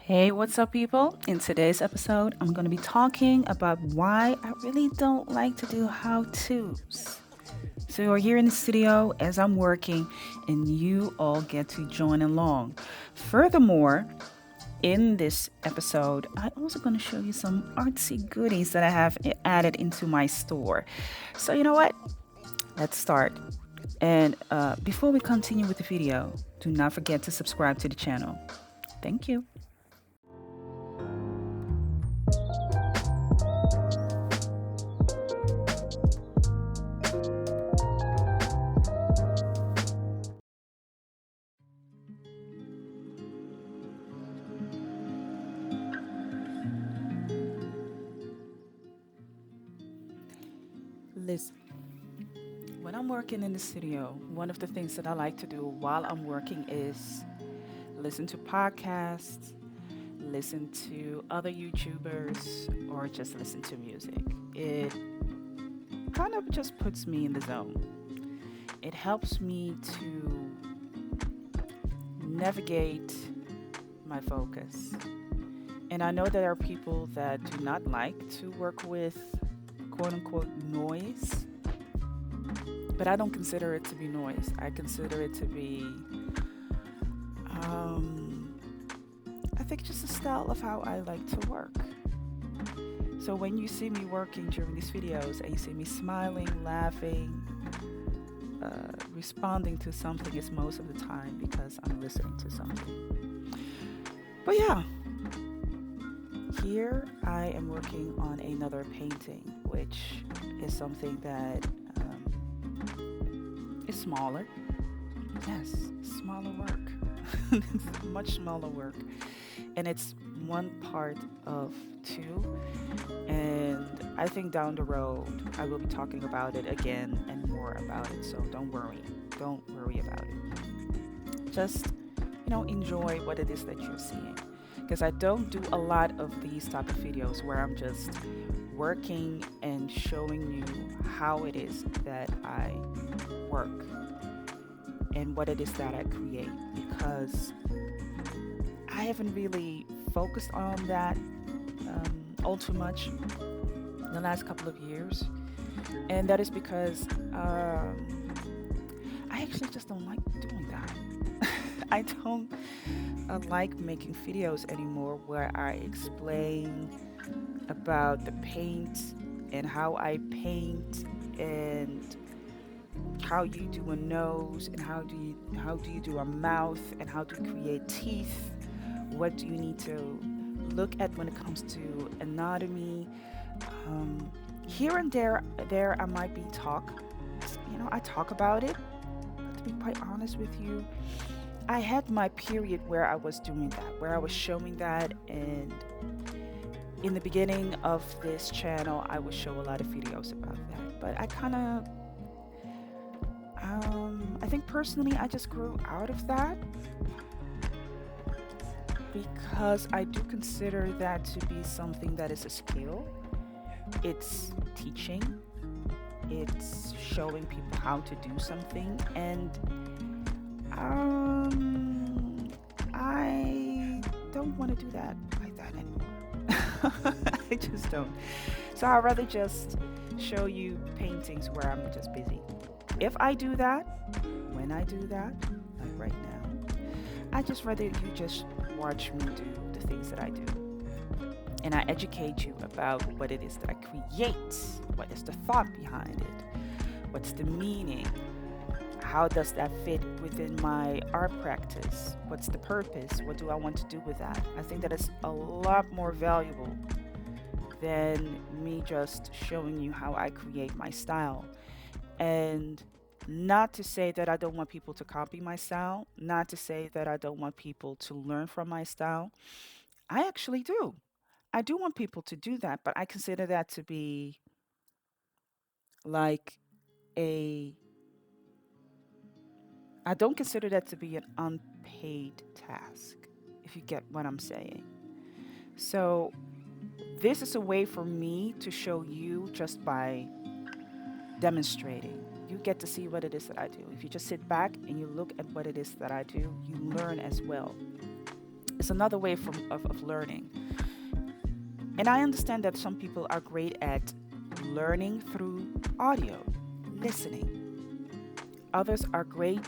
Hey, what's up, people? In today's episode, I'm going to be talking about why I really don't like to do how to's. So, you're here in the studio as I'm working, and you all get to join along. Furthermore, in this episode, I'm also going to show you some artsy goodies that I have added into my store. So, you know what? Let's start. And before we continue with the video, do not forget to subscribe to the channel. Thank you. Listen. When I'm working in the studio, one of the things that I like to do while I'm working is listen to podcasts, listen to other YouTubers, or just listen to music. It kind of just puts me in the zone. It helps me to navigate my focus. And I know there are people that do not like to work with quote unquote noise, but I don't consider it to be noise. I consider it to be Um, I think just a style of how I like to work. So when you see me working during these videos and you see me smiling, laughing, responding to something, it's most of the time because I'm listening to something. But yeah, here I am working on another painting, which is something that is smaller. Yes, smaller work. It's much smaller work. And it's one part of two. And I think down the road, I will be talking about it again and more about it. So don't worry. Don't worry about it. Just, enjoy what it is that you're seeing. Because I don't do a lot of these type of videos where I'm just working and showing you how it is that I work and what it is that I create. Because I haven't really focused on that all too much in the last couple of years, and that is because I actually just don't like doing that. I don't like making videos anymore where I explain about the paint and how I paint and how you do a nose and how do you do a mouth and how to create teeth. What do you need to look at when it comes to anatomy? Um, Here and there I might be talk. I talk about it. But to be quite honest with you, I had my period where I was doing that, where I was showing that, and in the beginning of this channel, I would show a lot of videos about that. But I think personally, I just grew out of that because I do consider that to be something that is a skill. It's teaching, it's showing people how to do something, and I don't want to do that like that anymore. I just don't. So I'd rather just show you paintings where I'm just busy. If I do that, when I do that, like right now, I just rather you just watch me do the things that I do. And I educate you about what it is that I create, what is the thought behind it, what's the meaning, how does that fit within my art practice, what's the purpose, what do I want to do with that. I think that is a lot more valuable than me just showing you how I create my style. And not to say that I don't want people to copy my style, not to say that I don't want people to learn from my style. I actually do. I do want people to do that, but I consider that to be like a, I don't consider that to be an unpaid task, if you get what I'm saying. So, this is a way for me to show you just by demonstrating. You get to see what it is that I do. If you just sit back and you look at what it is that I do, you learn as well. It's another way of learning. And I understand that some people are great at learning through audio, listening. Others are great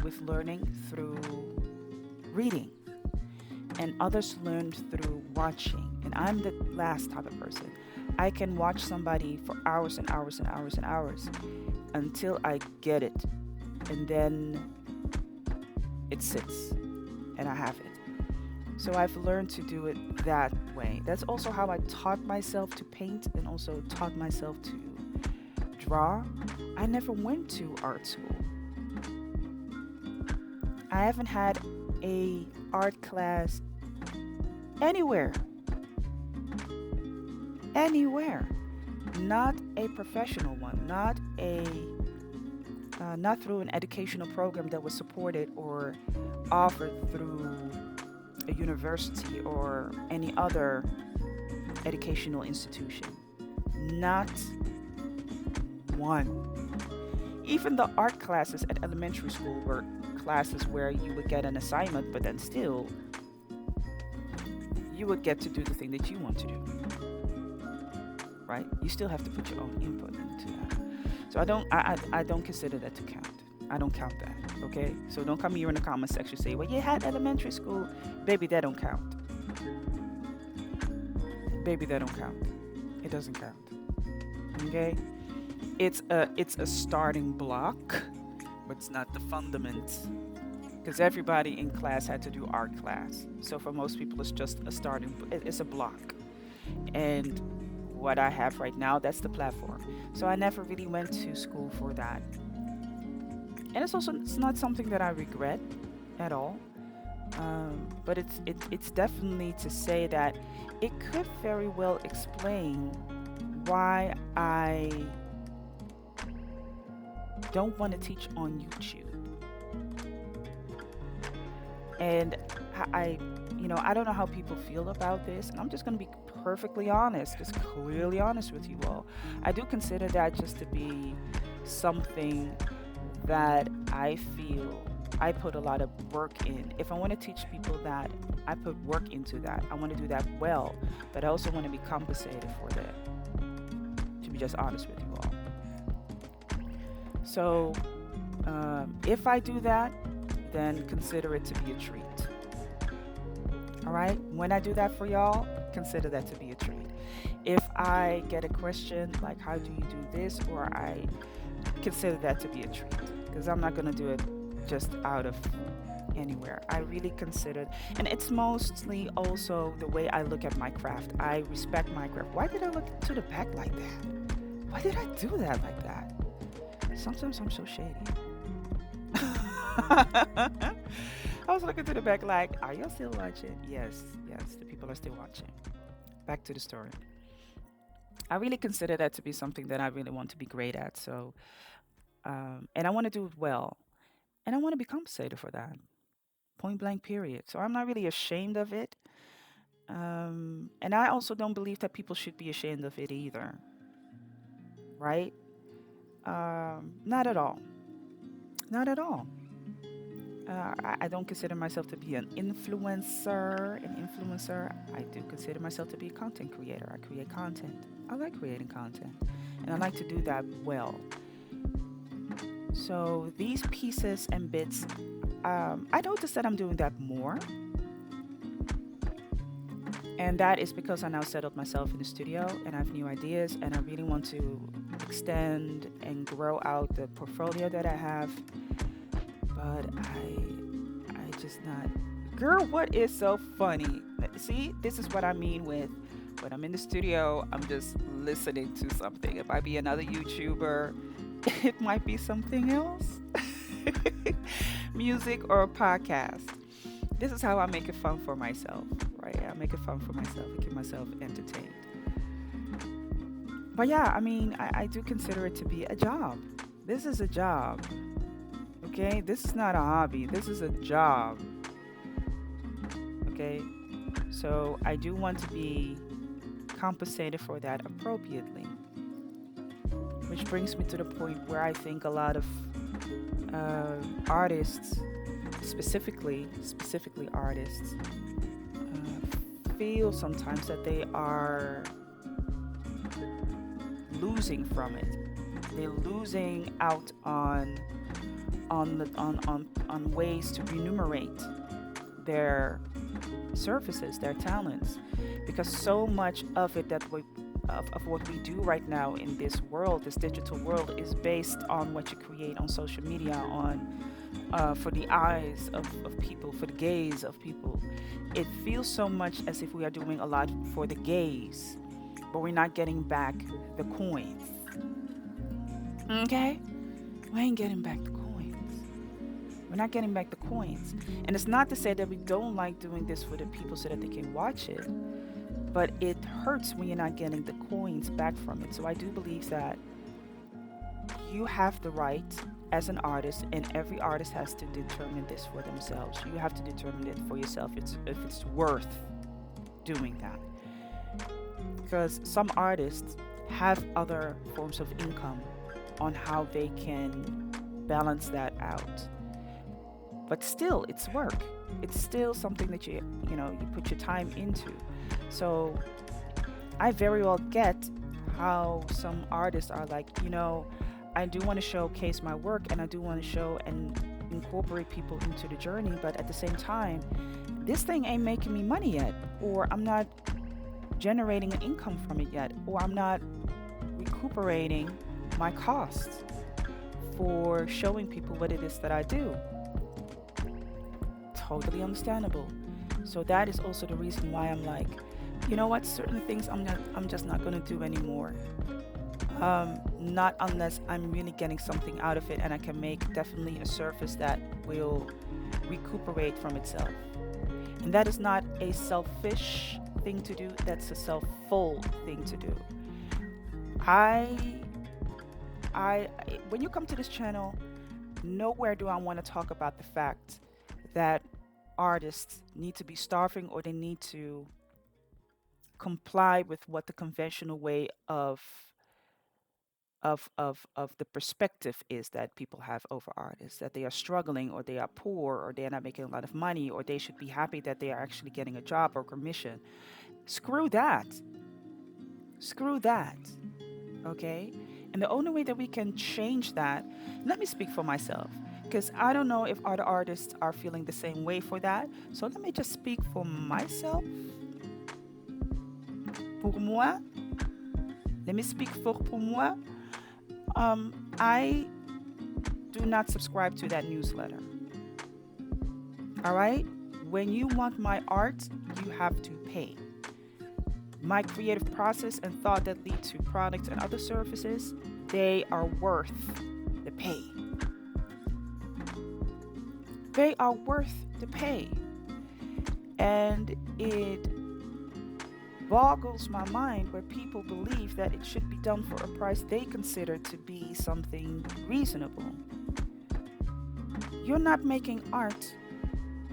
with learning through reading, and others learn through watching. And I'm the last type of person. I can watch somebody for hours and hours and hours and hours until I get it, and then it sits and I have it. So I've learned to do it that way. That's also how I taught myself to paint and also taught myself to draw. I never went to art school. I haven't had a art class anywhere. Anywhere. Not a professional one, not through an educational program that was supported or offered through a university or any other educational institution. Not one. Even the art classes at elementary school were classes where you would get an assignment, but then still you would get to do the thing that you want to do, right? You still have to put your own input into that. So I don't consider that to count. I don't count that. Okay? So don't come here in the comment section and say, well, you had elementary school. Baby, that don't count. Baby, that don't count. It doesn't count. Okay? It's a starting block, but it's not the fundament. Because everybody in class had to do art class. So for most people, it's just a starting. It's a block. And what I have right now, that's the platform. So I never really went to school for that. And it's not something that I regret at all. But it's definitely to say that it could very well explain why I don't want to teach on YouTube. And I don't know how people feel about this, and I'm just going to be perfectly honest, just clearly honest with you all. I do consider that just to be something that I feel I put a lot of work in. If I want to teach people that, I put work into that. I want to do that well, but I also want to be compensated for that, to be just honest with you all. So if I do that, then consider it to be a treat. All right? When I do that for y'all, consider that to be a treat. If I get a question like, how do you do this? Or I consider that to be a treat. Because I'm not going to do it just out of anywhere. I really consider, and it's mostly also the way I look at my craft. I respect my craft. Why did I look to the back like that? Why did I do that like that? Sometimes I'm so shady. I was looking to the back like, are y'all still watching? Yes, the people are still watching. Back to the story. I really consider that to be something that I really want to be great at. So, and I want to do it well. And I want to be compensated for that. Point blank, period. So I'm not really ashamed of it. And I also don't believe that people should be ashamed of it either. Right? Not at all. Not at all. I don't consider myself to be an influencer. I do consider myself to be a content creator. I create content. I like creating content. And I like to do that well. So these pieces and bits, I noticed that I'm doing that more. And that is because I now settled myself in the studio and I have new ideas and I really want to extend and grow out the portfolio that I have. But I just not. Girl, what is so funny? See, this is what I mean with when I'm in the studio, I'm just listening to something. It might be another YouTuber, it might be something else, music or a podcast. This is how I make it fun for myself, right? I make it fun for myself. I keep myself entertained. But yeah, I mean, I do consider it to be a job. This is a job. Okay? This is not a hobby. This is a job. Okay? So I do want to be compensated for that appropriately. Which brings me to the point where I think a lot of artists specifically artists, feel sometimes that they are losing from it. They're losing out on ways to remunerate their services, their talents, because so much of it of what we do right now in this world, this digital world, is based on what you create on social media, on for the eyes of people, for the gaze of people. It feels so much as if we are doing a lot for the gaze, but we're not getting back the coins. Okay? We ain't getting back the coins. We're not getting back the coins. And it's not to say that we don't like doing this for the people so that they can watch it, but it hurts when you're not getting the coins back from it. So I do believe that you have the right as an artist, and every artist has to determine this for themselves. You have to determine it for yourself, if it's worth doing that. Because some artists have other forms of income on how they can balance that out. But still, it's work. It's still something that you put your time into. So I very well get how some artists are like, I do want to showcase my work, and I do want to show and incorporate people into the journey, but at the same time, this thing ain't making me money yet, or I'm not generating an income from it yet, or I'm not recuperating my costs for showing people what it is that I do. Totally understandable. So that is also the reason why I'm like, you know what, certain things I'm just not going to do anymore. Not unless I'm really getting something out of it and I can make definitely a service that will recuperate from itself. And that is not a selfish thing to do, that's a self-full thing to do. I I when you come to this channel, nowhere do I want to talk about the fact that artists need to be starving or they need to comply with what the conventional way of the perspective is that people have over artists, that they are struggling or they are poor or they are not making a lot of money or they should be happy that they are actually getting a job or commission. Screw that. Screw that. Okay? And the only way that we can change that, let me speak for myself, because I don't know if other artists are feeling the same way for that. So let me just speak for myself. Pour moi, let me speak pour moi. I do not subscribe to that newsletter. All right? When you want my art, you have to pay. My creative process and thought that lead to products and other services, they are worth the pay. They are worth the pay. And it boggles my mind where people believe that it should be done for a price they consider to be something reasonable. You're not making art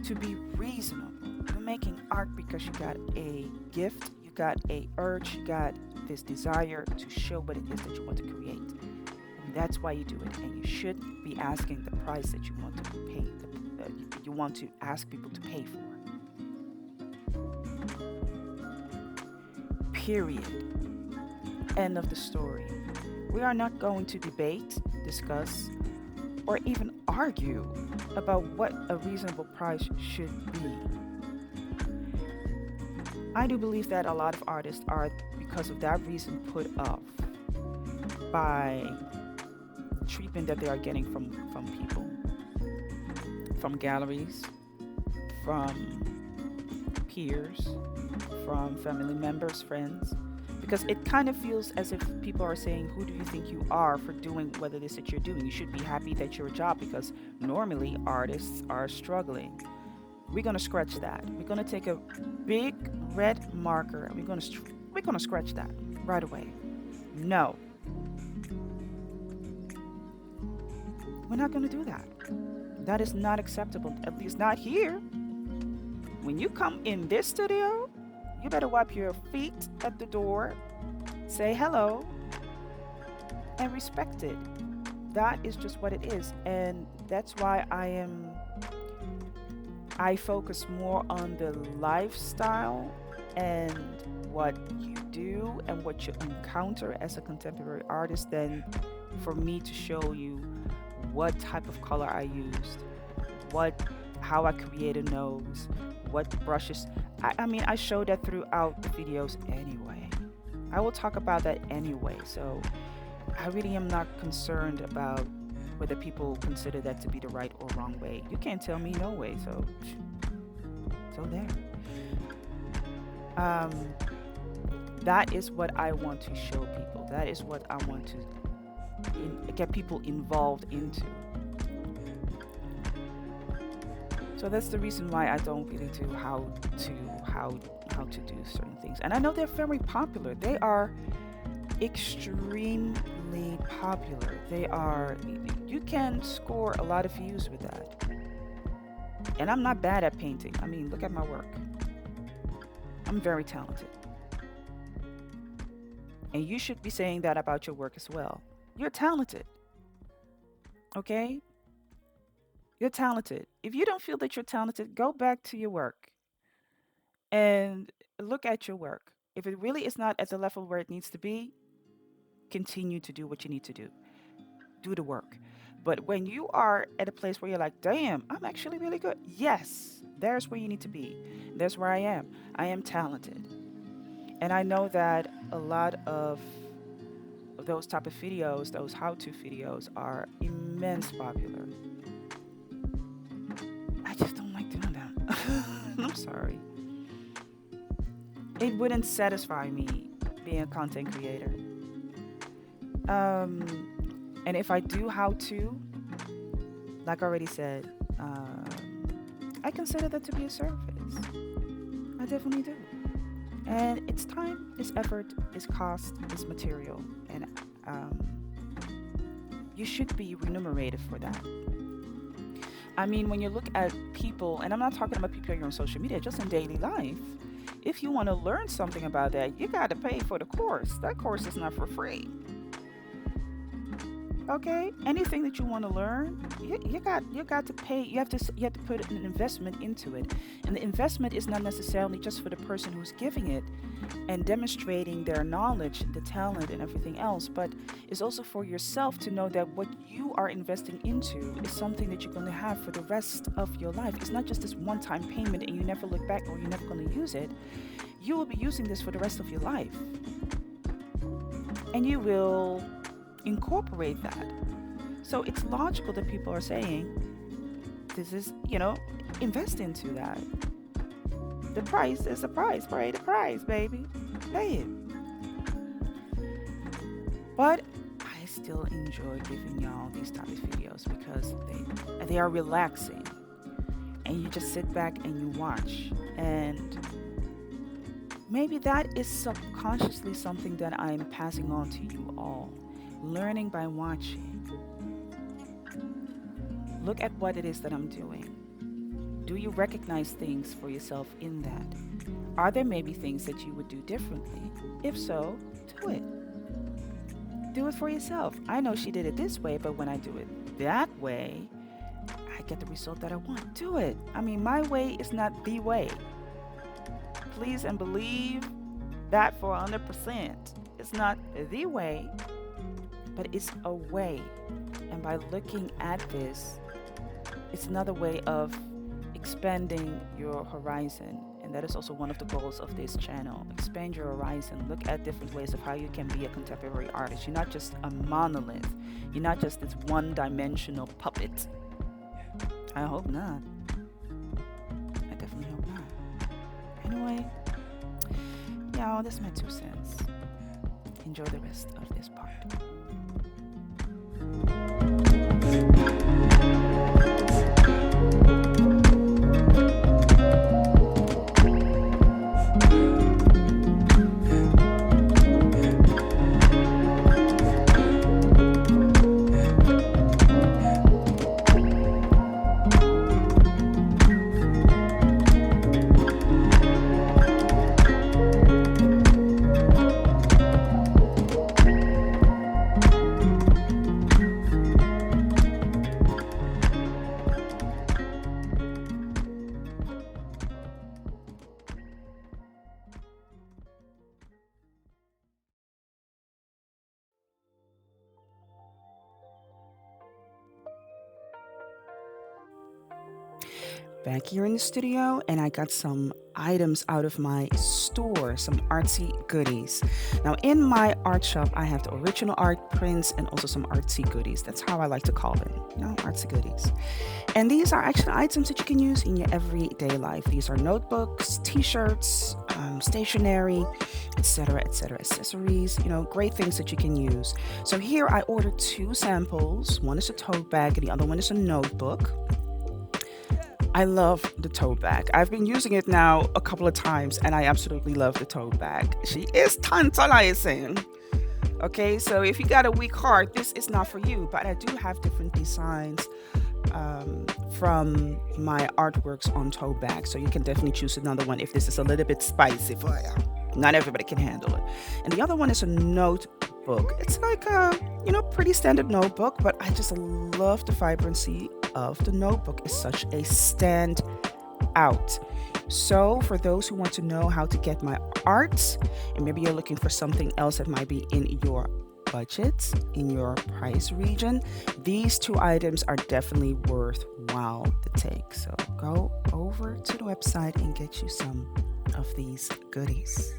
to be reasonable. You're making art because you got a gift, you got a urge, you got this desire to show what it is that you want to create. And that's why you do it. And you should be asking the price that you want to pay, you want to ask people to pay for. Period. End of the story. We are not going to debate, discuss, or even argue about what a reasonable price should be. I do believe that a lot of artists are, because of that reason, put off by treatment that they are getting from people, from galleries, from peers, from family members, friends, because it kind of feels as if people are saying, who do you think you are for doing what it is that you're doing? You should be happy that you're a job, because normally artists are struggling. We're going to scratch that. We're going to take a big red marker and we're going to scratch that right away. No. We're not going to do that. That is not acceptable, at least not here. When you come in this studio, you better wipe your feet at the door, say hello, and respect it. That is just what it is. And that's why I am I focus more on the lifestyle and what you do and what you encounter as a contemporary artist than for me to show you what type of color I used, what how I create a nose, what brushes. I mean, I show that throughout the videos anyway. I will talk about that anyway. So I really am not concerned about whether people consider that to be the right or wrong way. You can't tell me no way. So there. Um, that is what I want to show people. That is what I want to get people involved into. So that's the reason why I don't really do how to do certain things. And I know they're very popular. They are extremely popular. They are, you can score a lot of views with that. And I'm not bad at painting. I mean, look at my work. I'm very talented. And you should be saying that about your work as well. You're talented. Okay? You're talented. If you don't feel that you're talented, go back to your work and look at your work. If it really is not at the level where it needs to be, continue to do what you need to do. Do the work. But when you are at a place where you're like, damn, I'm actually really good. Yes, there's where you need to be. There's where I am. I am talented. And I know that a lot of those type of videos, those how-to videos, are immense popular. I just don't like doing them. I'm sorry. It wouldn't satisfy me being a content creator. And if I do how to, like I already said, I consider that to be a service. I definitely do. And it's time, it's effort, it's cost, it's material. And you should be remunerated for that. I mean, when you look at people, and I'm not talking about people here on social media, just in daily life, if you want to learn something about that, you got to pay for the course. That course is not for free. Okay, anything that you want to learn, you got to pay. You have to put an investment into it, and the investment is not necessarily just for the person who's giving it and demonstrating their knowledge, the talent, and everything else, but it's also for yourself to know that what you are investing into is something that you're going to have for the rest of your life. It's not just this one-time payment and you never look back or you're never going to use it. You will be using this for the rest of your life, and you will incorporate that. So it's logical that people are saying, this is, invest into that. The price is the price. Pay the price, baby. Pay it. But I still enjoy giving y'all these type of videos because they are relaxing. And you just sit back and you watch. And maybe that is subconsciously something that I'm passing on to you all. Learning by watching. Look at what it is that I'm doing. Do you recognize things for yourself in that? Are there maybe things that you would do differently? If so, do it. Do it for yourself. I know she did it this way, but when I do it that way, I get the result that I want. Do it. I mean, my way is not the way. Please and believe that for 100%. It's not the way, but it's a way. And by looking at this, it's another way of expanding your horizon. And that is also one of the goals of this channel. Expand your horizon. Look at different ways of how you can be a contemporary artist. You're not just a monolith. You're not just this one-dimensional puppet. I hope not. I definitely hope not. Anyway, y'all, that's my 2 cents. Enjoy the rest of this part. back here in the studio, and I got some items out of my store, some artsy goodies. Now, in my art shop, I have the original art prints and also some artsy goodies. That's how I like to call them, artsy goodies. And these are actually items that you can use in your everyday life. These are notebooks, t-shirts, stationery, etc., etc., accessories, great things that you can use. So here I ordered two samples. One is a tote bag and the other one is a notebook. I love the tote bag. I've been using it now a couple of times and I absolutely love the tote bag. She is tantalizing. Okay, so if you got a weak heart, this is not for you, but I do have different designs from my artworks on tote bags. So you can definitely choose another one if this is a little bit spicy for you. Not everybody can handle it. And the other one is a notebook. It's like a, pretty standard notebook, but I just love the vibrancy of the notebook. It's such a stand out. So for those who want to know how to get my art, and maybe you're looking for something else that might be in your budget, in your price region, these two items are definitely worthwhile to take. So go over to the website and get you some of these goodies.